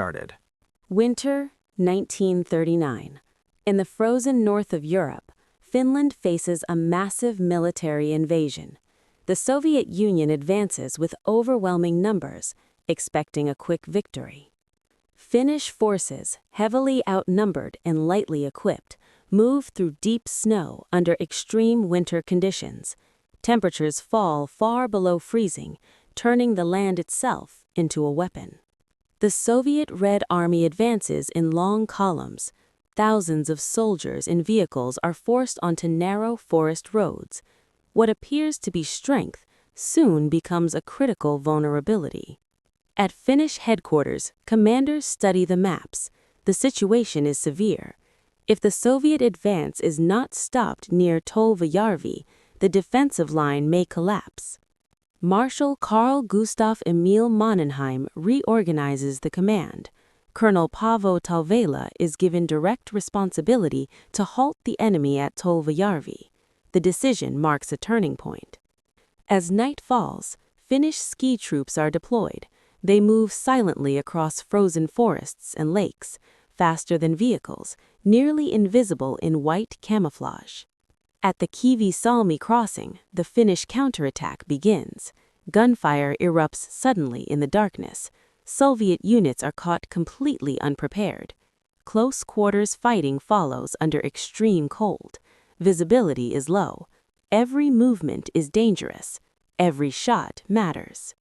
started. Winter, 1939. In the frozen north of Europe, Finland faces a massive military invasion. The Soviet Union advances with overwhelming numbers, expecting a quick victory. Finnish forces, heavily outnumbered and lightly equipped, move through deep snow under extreme winter conditions. Temperatures fall far below freezing, turning the land itself into a weapon. The Soviet Red Army advances in long columns. Thousands of soldiers in vehicles are forced onto narrow forest roads. What appears to be strength soon becomes a critical vulnerability. At Finnish headquarters, commanders study the maps. The situation is severe. If the Soviet advance is not stopped near Tolvajärvi, the defensive line may collapse. Marshal Carl Gustaf Emil Mannerheim reorganizes the command. Colonel Paavo Talvela is given direct responsibility to halt the enemy at Tolvajärvi. The decision marks a turning point. As night falls, Finnish ski troops are deployed. They move silently across frozen forests and lakes, faster than vehicles, nearly invisible in white camouflage. At the Kivisalmi crossing, the Finnish counterattack begins. Gunfire erupts suddenly in the darkness. Soviet units are caught completely unprepared. Close quarters fighting follows under extreme cold. Visibility is low. Every movement is dangerous. Every shot matters.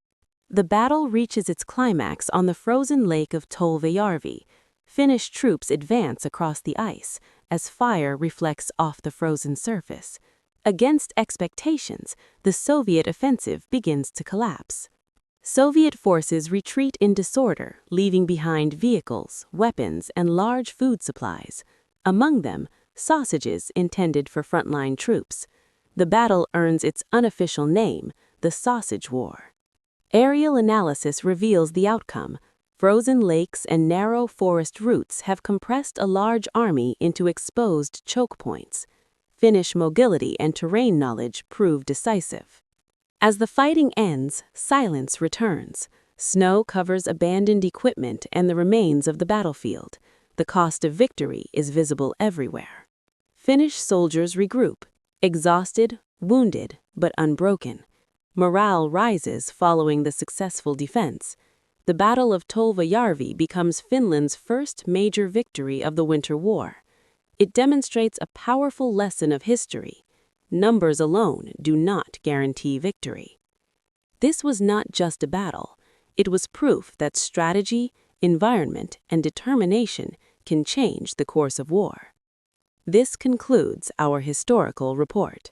The battle reaches its climax on the frozen lake of Tolvajärvi. Finnish troops advance across the ice as fire reflects off the frozen surface. Against expectations, the Soviet offensive begins to collapse. Soviet forces retreat in disorder, leaving behind vehicles, weapons, and large food supplies. Among them, sausages intended for frontline troops. The battle earns its unofficial name, the Sausage War. Aerial analysis reveals the outcome. Frozen lakes and narrow forest routes have compressed a large army into exposed choke points. Finnish mobility and terrain knowledge prove decisive. As the fighting ends, silence returns. Snow covers abandoned equipment and the remains of the battlefield. The cost of victory is visible everywhere. Finnish soldiers regroup, exhausted, wounded, but unbroken. Morale rises following the successful defense. The Battle of Tolvajärvi becomes Finland's first major victory of the Winter War. It demonstrates a powerful lesson of history. Numbers alone do not guarantee victory. This was not just a battle. It was proof that strategy, environment, and determination can change the course of war. This concludes our historical report.